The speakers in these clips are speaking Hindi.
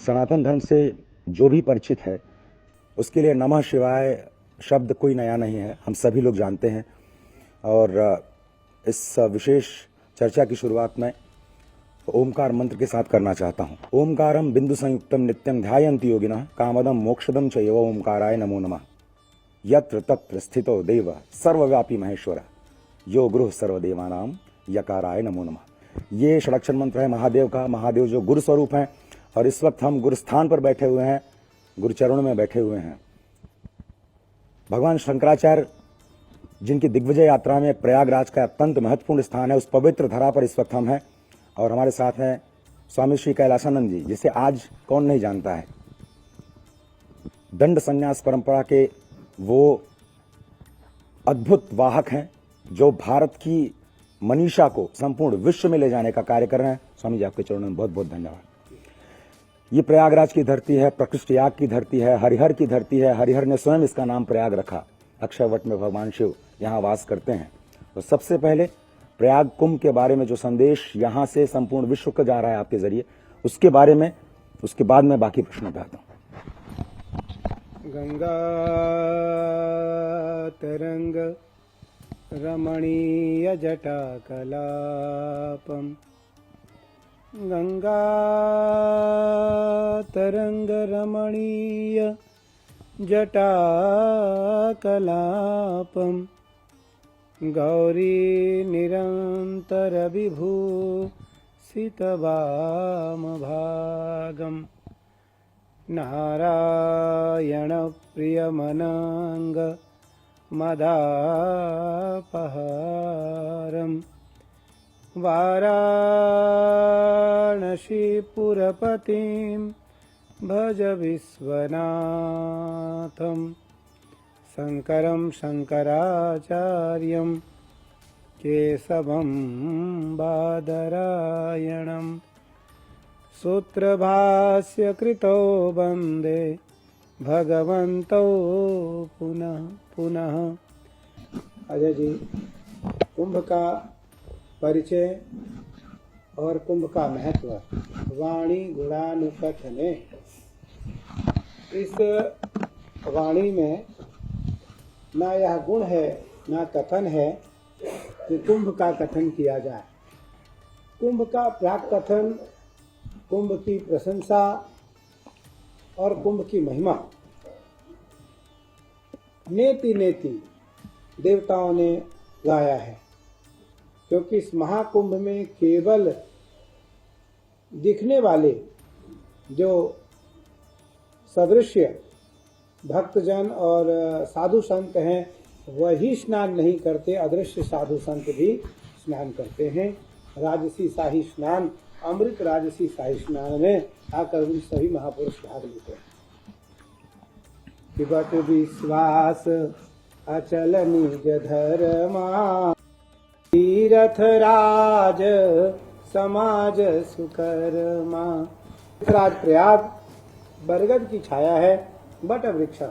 सनातन धर्म से जो भी परिचित है उसके लिए नमः शिवाय शब्द कोई नया नहीं है, हम सभी लोग जानते हैं। और इस विशेष चर्चा की शुरुआत में ओमकार मंत्र के साथ करना चाहता हूँ। ओमकारम बिंदु संयुक्तम नित्यम ध्यायन्ति योगिनः कामदम मोक्षदम च एव ओमकाराय नमो नमः। यत्र तत्र स्थितो देव सर्वव्यापी महेश्वर यो गुरु सर्वदेवानां यकाराय नमो नमः। ये षडाक्षर मंत्र है महादेव का। महादेव जो गुरु स्वरूप हैं और इस वक्त हम गुरु स्थान पर बैठे हुए हैं, गुरु चरणों में बैठे हुए हैं। भगवान शंकराचार्य जिनकी दिग्विजय यात्रा में प्रयागराज का अत्यंत महत्वपूर्ण स्थान है, उस पवित्र धरा पर इस वक्त हम हैं और हमारे साथ हैं स्वामी श्री कैलासानंद जी, जिसे आज कौन नहीं जानता है। दंड संन्यास परंपरा के वो अद्भुत वाहक हैं जो भारत की मनीषा को संपूर्ण विश्व में ले जाने का कार्य कर रहे हैं। स्वामी जी, आपके चरणों में बहुत बहुत धन्यवाद। ये प्रयागराज की धरती है, प्रकृष्ट याग की धरती है, हरिहर की धरती है। हरिहर ने स्वयं इसका नाम प्रयाग रखा। अक्षय वट में भगवान शिव यहाँ वास करते हैं। तो सबसे पहले प्रयाग कुंभ के बारे में जो संदेश यहाँ से संपूर्ण विश्व को जा रहा है आपके जरिए, उसके बारे में, उसके बाद में बाकी प्रश्नों पे आता हूँ। गंगा तरंग रमणीय जटा कलापम, गंगा तरंग रमणीय जटा कलापम, गौरी निरंतर विभूषित वाम भागम, नारायण प्रियमनांग मदापहारम, वाराणसीपुरपतिं भज विश्वनाथं, शंकरं शंकराचार्यं केशवं बादरायणं, सूत्रभाष्यकृतो वन्दे भगवन्तौ पुनः पुनः। अजय जी, कुंभ का परिचय और कुंभ का महत्व वाणी गुणानुकथने। इस वाणी में ना यह गुण है ना कथन है कि कुंभ का कथन किया जाए। कुंभ का प्राक कथन, कुंभ की प्रशंसा और कुंभ की महिमा नेति नेति देवताओं ने गाया है, क्योंकि इस महाकुंभ में केवल दिखने वाले जो सदृश्य भक्तजन और साधु संत हैं वही स्नान नहीं करते, अदृश्य साधु संत भी स्नान करते हैं। राजसी शाही स्नान, अमृत राजसी शाही स्नान में आकर सभी महापुरुष भाग लेते हैं। बट विश्वास अचल निज धर्मा, तीरथ राज समाज सुकर्मा। राज प्रयाग बरगद की छाया है, बट वृक्ष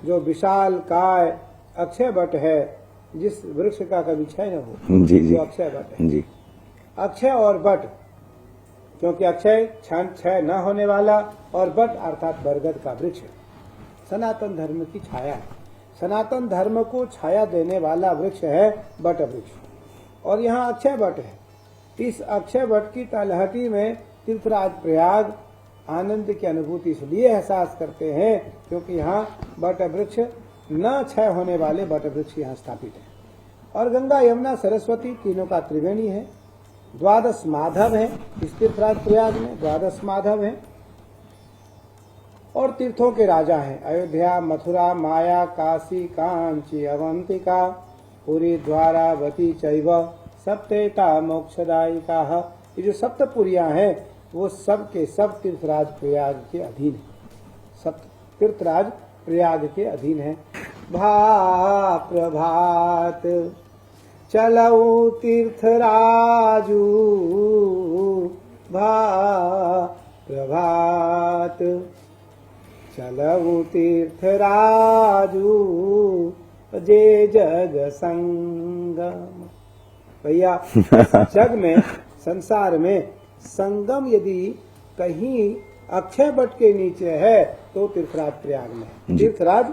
जो विशाल काय अक्षय बट है, जिस वृक्ष का कभी क्षय न हो, जो अक्षय बट है जी। अक्षय और बट, क्योंकि अक्षय क्षण क्षय न होने वाला और बट अर्थात बरगद का वृक्ष सनातन धर्म की छाया है। सनातन धर्म को छाया देने वाला वृक्ष है बट वृक्ष, और यहाँ अक्षय बट है। इस अक्षय बट की तलहटी में तीर्थराज प्रयाग आनंद की अनुभूति इसलिए एहसास करते हैं क्योंकि यहाँ बट वृक्ष न क्षय होने वाले बट वृक्ष यहाँ स्थापित है। और गंगा यमुना सरस्वती तीनों का त्रिवेणी है। 12 माधव है इस तीर्थराज प्रयाग में, 12 माधव है और तीर्थों के राजा हैं। अयोध्या, मथुरा, माया, काशी, कांची, अवंतिका, पुरी, द्वारावती चैव सप्तेता मोक्षदायिका। ये जो सप्तपुरियां हैं वो सब के सब तीर्थराज प्रयाग के अधीन है, सब तीर्थराज प्रयाग के अधीन है। भा प्रभात चलऊ तीर्थराजू, भा प्रभात चलऊ तीर्थराजू, जे जग संगम। भैया जग में, संसार में संगम यदि कहीं अक्षय वट के नीचे है तो तीर्थराज प्रयाग में है। जी। तीर्थराज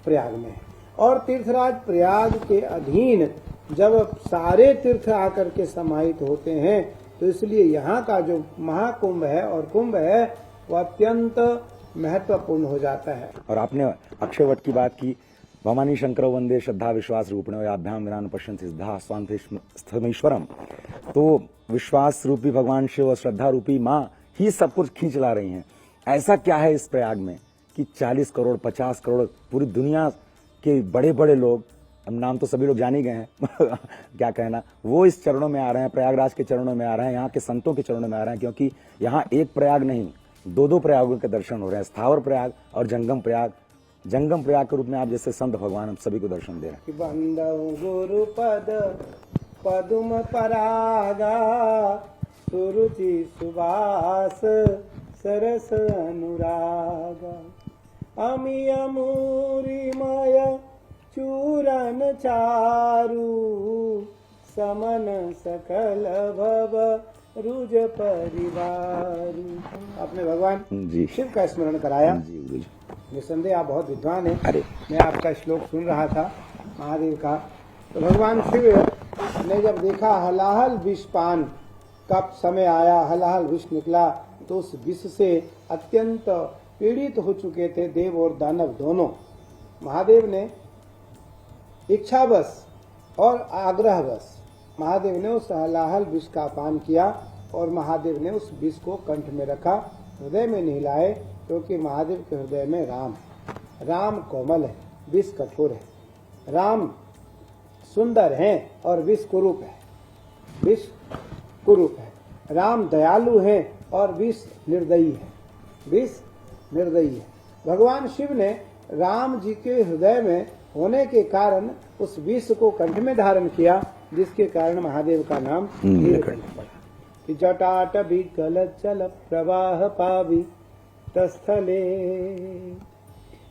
प्रयाग में है और तीर्थराज प्रयाग के अधीन जब सारे तीर्थ आकर के समाहित होते हैं तो इसलिए यहाँ का जो महाकुंभ है और कुंभ है वो अत्यंत महत्वपूर्ण हो जाता है। और आपने अक्षय वट की बात की, भवानी शंकरो वंदे श्रद्धा विश्वास रूपिणो याभ्याम विनान पश्यन्ति सिद्धा स्वांतस्थमीश्वरम। तो विश्वास रूपी भगवान शिव और श्रद्धा रूपी माँ ही सब कुछ खींच ला रही हैं। ऐसा क्या है इस प्रयाग में कि 40 करोड़ 50 करोड़ पूरी दुनिया के बड़े बड़े लोग, अब नाम तो सभी लोग जान ही गए हैं क्या कहना, वो इस चरणों में आ रहे हैं, प्रयागराज के चरणों में आ रहे हैं, यहाँ के संतों के चरणों में आ रहे हैं, क्योंकि यहाँ एक प्रयाग नहीं दो प्रयागों के दर्शन हो रहे हैं, स्थावर प्रयाग और जंगम प्रयाग। जंगम प्रयाग के रूप में आप जैसे संत भगवान हम सभी को दर्शन दे रहे हैं। बंदौ गुरु पद पदुम परागा सुरुचि सुबास सरस अनुरागा अमियमूरिमय चूरन चारु समन सकल भव रुज परिवारु। आपने भगवान जी शिव का स्मरण कराया। जी गुरु जी। निसंदेह आप बहुत विद्वान हैं। अरे मैं आपका श्लोक सुन रहा था महादेव का, तो भगवान शिव ने जब देखा हलाहल विषपान का समय आया, हलाहल विष निकला, तो उस विष से अत्यंत पीड़ित हो चुके थे देव और दानव दोनों। महादेव ने इच्छावश और आग्रहवश महादेव ने उस हलाहल विष का पान किया और महादेव ने उस विष को कंठ में रखा, हृदय में नहीं लाए, क्योंकि महादेव के हृदय में राम है। राम कोमल है, विष कठोर है। राम सुंदर हैं और विष कुरूप है। विष कुरूप है। राम दयालु है और विष निर्दयी है। विष निर्दयी है। भगवान शिव ने राम जी के हृदय में होने के कारण उस विष को कंठ में धारण किया, जिसके कारण महादेव का नाम नीलकंठ पड़ा। जटाट विकल चल प्रवाह पावि तस्थले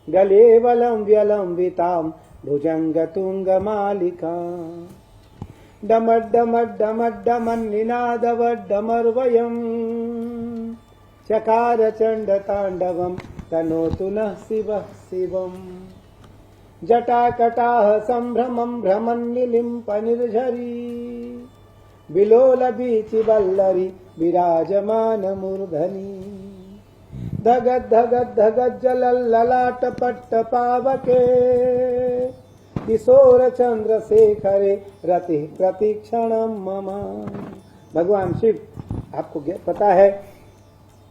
गले वलम व्यलंबिताम भुजंग तुंग मालिका डमड्डमड्डमड्डमन्निनादवड्डमर्वयम् चकार चंड तांडवम तनोतु नः शिवः शिवम् जटाकटाह संभ्रमं भ्रमन्निलिम्प निर्झरी विलोल बीचि वल्लरी विराजमान मूर्धनि धगद धगद धगद जलल्ललाट पट्ट पावके किशोर चंद्रशेखरे रति प्रतिक्षणम मम। भगवान शिव, आपको पता है,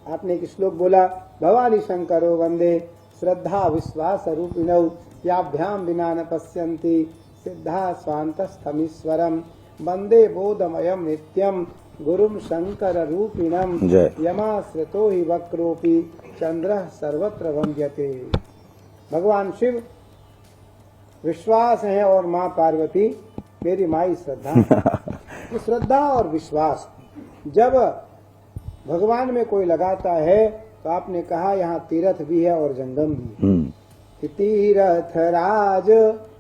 आपने एक श्लोक बोला, भवानी शंकरो वंदे श्रद्धा विश्वास रूपिणौ याभ्याम विना न पश्यन्ति सिद्धा स्वांतस्थमीश्वरम वंदे बोधमयम नित्यम गुरुम शंकर रूपिणम यमाश्रितो हि वक्रोपि चंद्रः सर्वत्र वन्द्यते। भगवान शिव विश्वास है और माँ पार्वती मेरी माई श्रद्धा। तो श्रद्धा और विश्वास जब भगवान में कोई लगाता है, तो आपने कहा यहाँ तीर्थ भी है और जंगम भी है। तीर्थ राज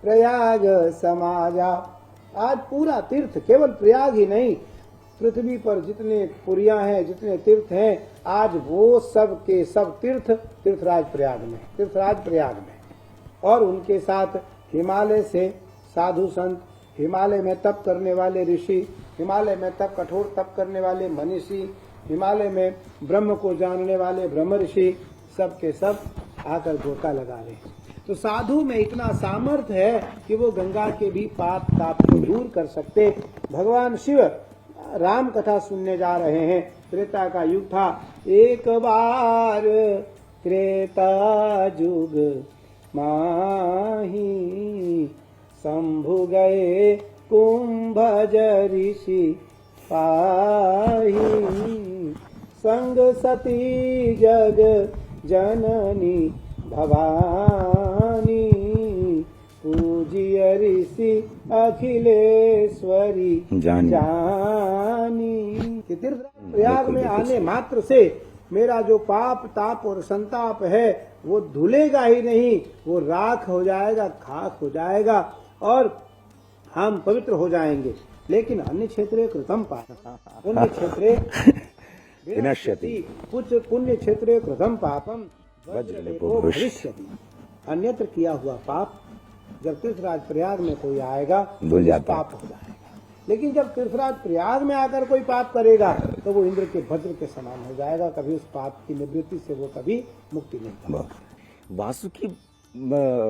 प्रयाग समाजा। आज पूरा तीर्थ, केवल प्रयाग ही नहीं, पृथ्वी पर जितने पुरियां हैं, जितने तीर्थ हैं, आज वो सब के सब तीर्थ तीर्थराज प्रयाग में, तीर्थराज प्रयाग में। और उनके साथ हिमालय से साधु संत, हिमालय में तप करने वाले ऋषि, हिमालय में तप कठोर तप करने वाले मनीषी, हिमालय में ब्रह्म को जानने वाले ब्रह्म ऋषि, सब के सब आकर गोता लगा रहे हैं। तो साधु में इतना सामर्थ्य है कि वो गंगा के भी पाप ताप को दूर कर सकते। भगवान शिव राम कथा सुनने जा रहे हैं। त्रेता का युग था। एक बार त्रेता युग माही शंभु गए कुंभज ऋषि पाही संग सती जग जननी भवानी पूजिय ऋषि अखिलेश्वरी जानी। तीर्थ प्रयाग में आने मात्र से मेरा जो पाप ताप और संताप है वो धुलेगा ही नहीं, वो राख हो जाएगा, खाक हो जाएगा और हम पवित्र हो जाएंगे। लेकिन अन्य क्षेत्रे कृतम पाप, अन्य क्षेत्रे विनश्यति कुछ पुण्य क्षेत्रे कृतम पापम वज्रलेपो भविष्यति। अन्यत्र किया हुआ पाप जब तीर्थराज प्रयाग में कोई आएगा धुल जाता है। पाप हो जाएगा। लेकिन जब तीर्थराज प्रयाग में आकर कोई पाप करेगा तो वो इंद्र के वज्र के समान हो जाएगा। कभी उस पाप की निवृत्ति से वो कभी मुक्ति नहीं पाएगा। वासुकी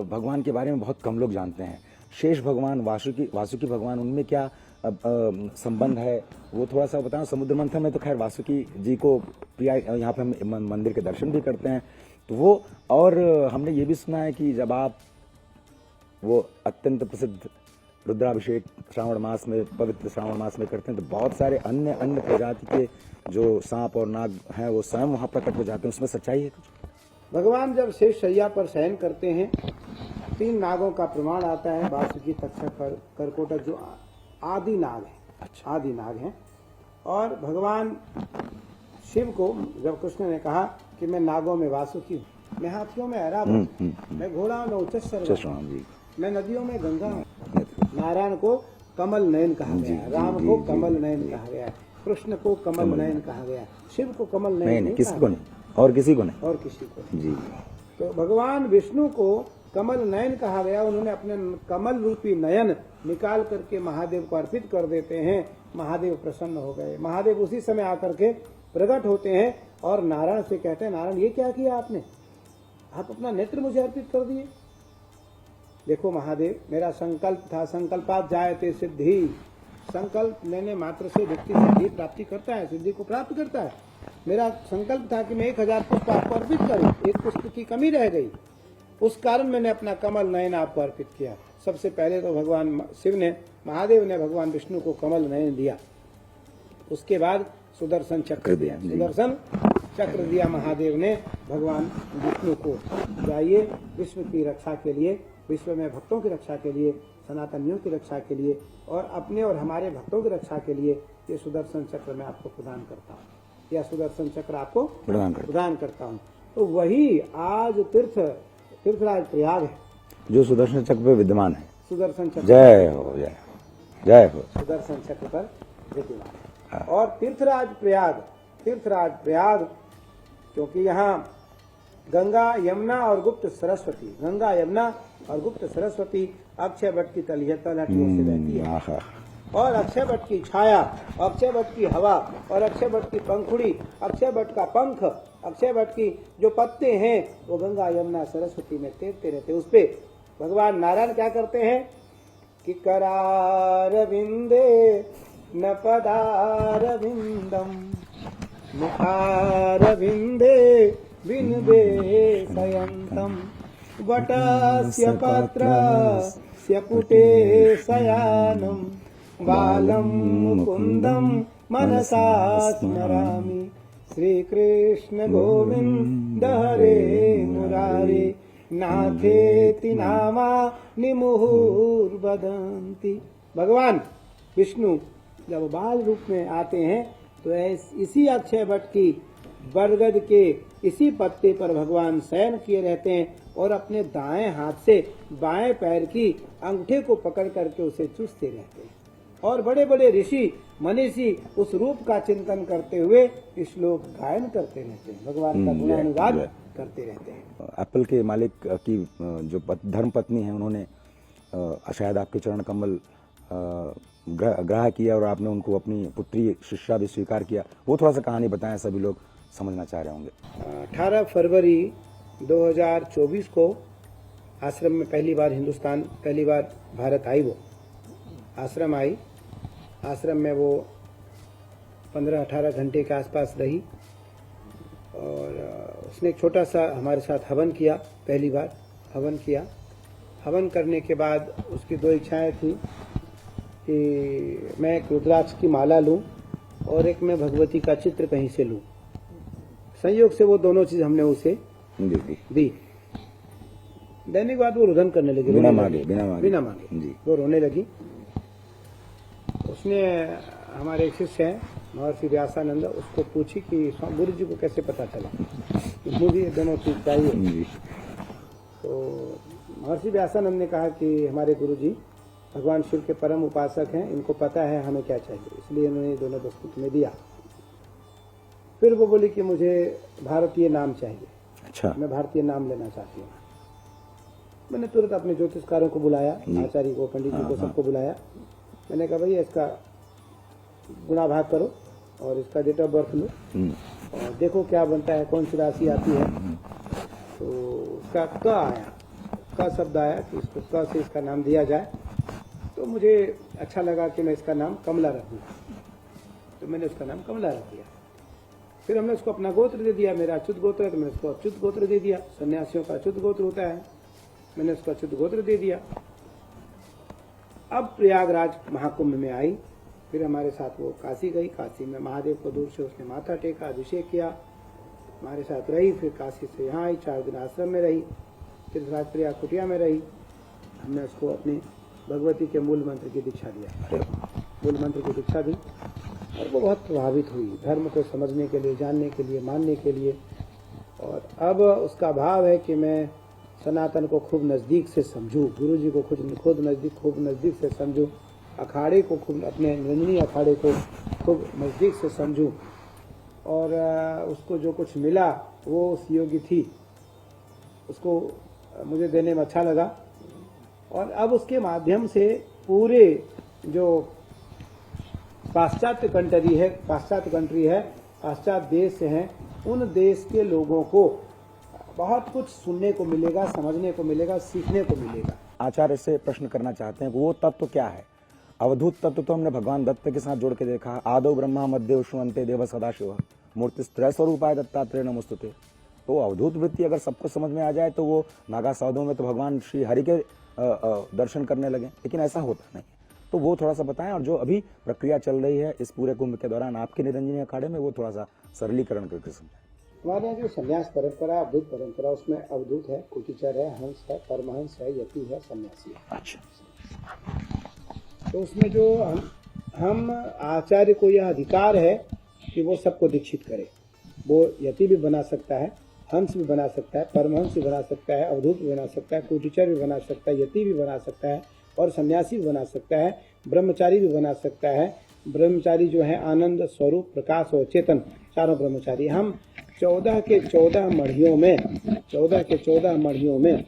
भगवान के बारे में बहुत कम लोग जानते हैं। शेष भगवान, वासुकी भगवान, उनमें क्या संबंध है वो थोड़ा सा बताओ। समुद्र मंथन में तो खैर वासुकी जी को प्रिया, यहाँ पे हम मंदिर के दर्शन भी करते हैं तो वो, और हमने ये भी सुना है कि जब आप वो अत्यंत प्रसिद्ध रुद्राभिषेक श्रावण मास में, पवित्र श्रावण मास में करते हैं तो बहुत सारे अन्य प्रजाति के जो सांप और नाग हैं वो स्वयं वहां प्रकट हो जाते हैं। उसमें सच्चाई है कुछ? भगवान जब शेष शैया पर शयन करते हैं 3 नागों का प्रमाण आता है। वासुकी, तक्षक, कर्कोटक जो आदि नाग है। अच्छा। आदि नाग हैं। और भगवान शिव को जब कृष्ण ने कहा कि मैं नागों में वासुकी हूँ, मैं हाथियों में ऐरावत, मैं घोड़ा में उच्चश्रवा, जी, मैं नदियों में गंगा हूँ। नारायण को कमल नयन कहा गया है, राम को कमल नयन कहा गया है, कृष्ण को कमल नयन कहा गया है, शिव को कमल नयन नहीं, किसी को नहीं, और किसी को नहीं, और किसी को नहीं। जी। तो भगवान विष्णु को कमल नयन कहा गया। उन्होंने अपने कमल रूपी नयन निकाल करके महादेव को अर्पित कर देते हैं। महादेव प्रसन्न हो गए। महादेव उसी समय आकर के प्रकट होते हैं और नारायण से कहते हैं, नारायण ये क्या किया आपने? आप अपना नेत्र मुझे अर्पित कर दिए। देखो महादेव, मेरा संकल्प था, संकल्पात जायते सिद्धि। संकल्प लेने मात्र से व्यक्ति सिद्धि प्राप्ति करता है, सिद्धि को प्राप्त करता है। मेरा संकल्प था कि मैं 1000 पुष्प आपको अर्पित करूं, एक पुष्प की कमी रह गई, उस कारण मैंने अपना कमल नयन आपको अर्पित किया। सबसे पहले तो भगवान शिव ने, महादेव ने भगवान विष्णु को कमल नयन दिया। उसके बाद सुदर्शन चक्र दिया। सुदर्शन चक्र दिया महादेव ने भगवान विष्णु को। जाइए विश्व की रक्षा के लिए, विश्व में भक्तों की रक्षा के लिए, सनातनियों की रक्षा के लिए और अपने और हमारे भक्तों की रक्षा के लिए ये सुदर्शन चक्र मैं आपको प्रदान करता हूँ, या सुदर्शन चक्र आपको प्रदान करता हूँ। तो वही आज तीर्थराज प्रयाग है जो सुदर्शन चक्र पर विद्यमान है। सुदर्शन चक्र, जय हो, जय जय हो। सुदर्शन चक्र पर विद्यमान है। और तीर्थराज प्रयाग क्योंकि यहाँ गंगा, यमुना और गुप्त सरस्वती, गंगा, यमुना और गुप्त सरस्वती अक्षय वट की तलहटियों से बहती है। और अक्षय वट की छाया, अक्षय वट की हवा और अक्षय वट की पंखुड़ी, अक्षय वट का पंख, अक्षय वट की जो पत्ते हैं वो गंगा, यमुना, सरस्वती में तैरते रहते। उस पे भगवान नारायण क्या करते हैं कि करारविंदे न पदारविंदम मुखारविंदे विनदे सयंतम वटस्य पत्रस्य पुटे शयानम बालम मुकुंदम मनसा स्मरामि श्रीकृष्ण गोविंद हरे मुरारे नाथेति नामानि मुहुर्वदन्ति। भगवान विष्णु जब बाल रूप में आते हैं तो इसी अक्षय वट की बरगद के इसी पत्ते पर भगवान शयन किए रहते हैं और अपने दाएं हाथ से बाएं पैर की अंगूठे को पकड़ करके उसे चूसते रहते हैं। और बड़े बड़े ऋषि मनीषी उस रूप का चिंतन करते हुए श्लोक गायन करते रहते हैं, भगवान का गुणानुवाद करते रहते हैं। एप्पल के मालिक की जो धर्म पत्नी है, उन्होंने शायद आपके चरण कमल ग्रह किया और आपने उनको अपनी पुत्री शिष्या भी स्वीकार किया। वो थोड़ा सा कहानी बताएं, सभी लोग समझना चाह रहे होंगे। 18 फरवरी 2024 को आश्रम में पहली बार भारत आई। वो आश्रम आई। आश्रम में वो 15-18 घंटे के आसपास रही और उसने एक छोटा सा हमारे साथ हवन किया। पहली बार हवन किया। हवन करने के बाद उसकी 2 इच्छाएं थी कि मैं एक रुद्राक्ष की माला लूं और एक मैं भगवती का चित्र कहीं से लूं। संयोग से वो दोनों चीज हमने उसे दी। देने के बाद वो रुदन करने लगी, बिना मांगे वो रोने लगी। उसने, हमारे एक शिष्य है महर्षि व्यासानंद, उसको पूछी कि गुरु जी को कैसे पता चला, मुझे ये दोनों चीज चाहिए। तो महर्षि व्यासानंद ने कहा कि हमारे गुरु जी भगवान शिव के परम उपासक हैं, इनको पता है हमें क्या चाहिए, इसलिए इन्होंने दोनों वस्तु तुम्हें दिया। फिर वो बोली कि मुझे भारतीय नाम चाहिए, अच्छा। मैं भारतीय नाम लेना चाहती हूँ। मैंने तुरंत अपने ज्योतिषकारों को बुलाया, आचार्य को, पंडित जी को, सबको बुलाया। मैंने कहा भैया इसका गुणा भाग करो और इसका डेट ऑफ बर्थ लो और देखो क्या बनता है, कौन सी राशि आती है। तो उसका क आया, क शब्द आया कि इसको क से इसका नाम दिया जाए। तो मुझे अच्छा लगा कि मैं इसका नाम कमला रख दूँ, तो मैंने उसका नाम कमला रख दिया। फिर हमने उसको अपना गोत्र दे दिया, मेरा अच्युत गोत्र है तो मैंने उसको अच्युत गोत्र दे दिया। सन्यासियों का अच्युत गोत्र होता है, मैंने उसको अच्युत गोत्र दे दिया। अब प्रयागराज महाकुंभ में आई, फिर हमारे साथ वो काशी गई, काशी में महादेव को दूर से उसने माथा टेका, अभिषेक किया, हमारे साथ रही। फिर काशी से यहाँ आई, 4 दिन आश्रम में रही, फिर प्रयाग कुटिया में रही। हमने उसको अपनी भगवती के मूल मंत्र की दीक्षा दिया, मूल मंत्र की दीक्षा दी और वो बहुत प्रभावित हुई धर्म को समझने के लिए, जानने के लिए, मानने के लिए। और अब उसका भाव है कि मैं सनातन को खूब नज़दीक से समझूं, गुरु जी को खूब नज़दीक से समझूं, अखाड़े को खूब, अपने निरंजनी अखाड़े को खूब नज़दीक से समझूं। और उसको जो कुछ मिला वो उस योगी थी, उसको मुझे देने में अच्छा लगा। और अब उसके माध्यम से पूरे जो पाश्चात्य कंट्री है, पाश्चात्य देश हैं, उन देश के लोगों को बहुत कुछ सुनने को मिलेगा, समझने को मिलेगा, सीखने को मिलेगा। आचार्य से प्रश्न करना चाहते हैं कि वो तत्व क्या है? अवधूत तत्व तो हमने भगवान दत्त के साथ जोड़ के देखा, आदौ ब्रह्मा मध्य विष्णु अंते देव सदाशिव मूर्तिस्त्रय स्वरूपाय दत्तात्रेय नमोस्तुते। तो अवधूत वृत्ति अगर सबको समझ में आ जाए तो वो नागा साधुओं में तो भगवान श्री हरि के दर्शन करने लगे, लेकिन ऐसा होता नहीं। तो वो थोड़ा सा बताएं, और जो अभी प्रक्रिया चल रही है इस पूरे कुंभ के दौरान आपके निरंजनी अखाड़े में, वो थोड़ा सा सरलीकरण करके समझाएं। हमारे यहाँ जो संन्यास परंपरा, अवधूत परंपरा, उसमें अवधूत है, कुटीचर है, हंस है, परमहंस है, यति है, सन्यासी है। अच्छा। तो उसमें जो हम आचार्य को यह अधिकार है कि वो सबको दीक्षित करे। वो यति भी बना सकता है, हंस भी बना सकता है, परमहंस भी बना सकता है, अवधूत भी बना सकता है, कुटीचर भी बना सकता है, यति भी बना सकता है और सन्यासी भी बना सकता है, ब्रह्मचारी भी बना सकता है। ब्रह्मचारी जो है आनंद स्वरूप, प्रकाश और चेतन, चारों ब्रह्मचारी। हम 14 के 14 मढ़ियों में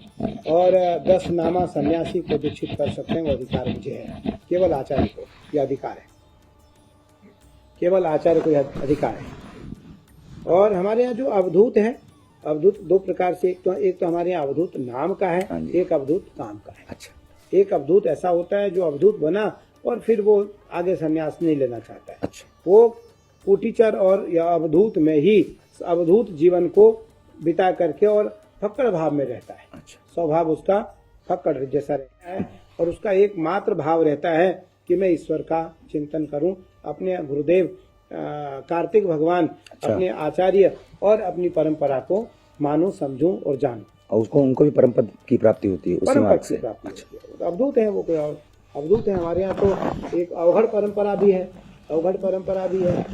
और 10 नामा सन्यासी को दीक्षित कर सकते हैं। वो अधिकार मुझे है, केवल आचार्य को यह अधिकार है, केवल आचार्य को यह अधिकार है। और हमारे यहाँ जो अवधूत है, अवधूत 2 प्रकार से, एक तो हमारे यहाँ अवधूत नाम का है, एक अवधूत काम का है। अच्छा। एक अवधूत ऐसा होता है जो अवधूत बना और फिर वो आगे संन्यास नहीं लेना चाहता है। अच्छा। वो कुटीचर और या अवधूत में ही अवधूत जीवन को बिता करके और फक्कड़ भाव में रहता है। अच्छा। स्वभाव उसका फक्कड़ जैसा रहता है और उसका एकमात्र भाव रहता है कि मैं ईश्वर का चिंतन करूं, अपने गुरुदेव कार्तिक भगवान, अच्छा, अपने आचार्य और अपनी परंपरा को मानूं, समझूं और जानूं। और उसको, उनको भी परमपद की प्राप्ति होती है उसी मार्ग से। अच्छा। अवधूत है वो, कोई और अवधूत है। हमारे यहाँ तो एक अवघड़ परंपरा भी है,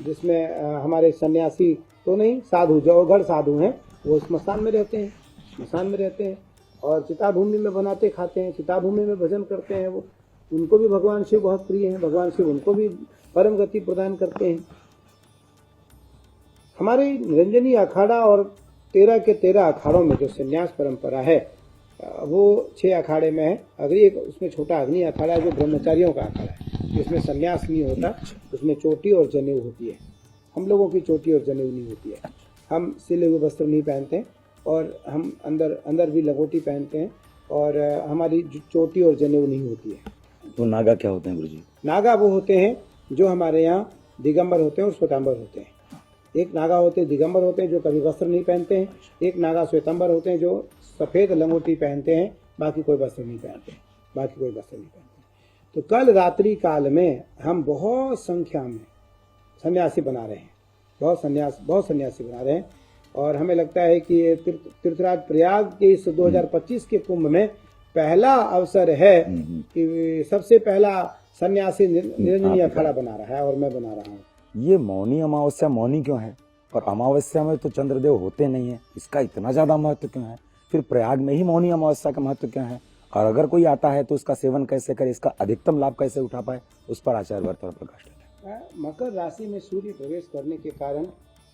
जिसमें हमारे सन्यासी तो नहीं, साधु, जो अवघड़ साधु हैं वो स्मशान में रहते हैं और चिताभूमि में बनाते खाते हैं, चिताभूमि में भजन करते हैं। वो, उनको भी भगवान शिव बहुत प्रिय हैं, भगवान शिव उनको भी परम गति प्रदान करते हैं। हमारे निरंजनी अखाड़ा और 13 के 13 अखाड़ों में जो संन्यास परंपरा है वो 6 अखाड़े में है। अग्नि एक उसमें छोटा अग्नि अखाड़ा है जो ब्रह्मचारियों का अखाड़ा है, जिसमें संन्यास नहीं होता, उसमें चोटी और जनेऊ होती है। हम लोगों की चोटी और जनेऊ नहीं होती है, हम सिले हुए वस्त्र नहीं पहनते हैं और हम अंदर भी लंगोटी पहनते हैं और हमारी चोटी और जनेऊ नहीं होती है। तो नागा क्या होते हैं गुरुजी? नागा वो होते हैं जो हमारे यहाँ दिगंबर होते हैं और श्वेतांबर होते हैं। एक नागा होते हैं दिगंबर होते हैं जो कभी वस्त्र नहीं पहनते हैं, एक नागा श्वेतांबर होते हैं जो सफेद लंगोटी पहनते हैं, बाकी कोई वस्त्र नहीं पहनते। तो कल रात्रि काल में हम बहुत संख्या में सन्यासी बना रहे हैं, बहुत सन्यासी बना रहे हैं और हमें लगता है कि ये तीर्थराज प्रयाग के इस 2025 के कुंभ में पहला अवसर है कि सबसे पहला सन्यासी निरंजनी अखाड़ा बना रहा है और मैं बना रहा हूँ। ये मौनी अमावस्या मौनी क्यों है? और अमावस्या में तो चंद्रदेव होते नहीं है, इसका इतना ज्यादा महत्व क्यों है? फिर प्रयाग में ही मौनी अमावस्या का महत्व क्यों है? और अगर कोई आता है तो उसका सेवन कैसे करे, इसका अधिकतम लाभ कैसे उठा पाए, उस पर आचार्य वर्तमान प्रकाश डालें। मकर राशि में सूर्य प्रवेश करने के कारण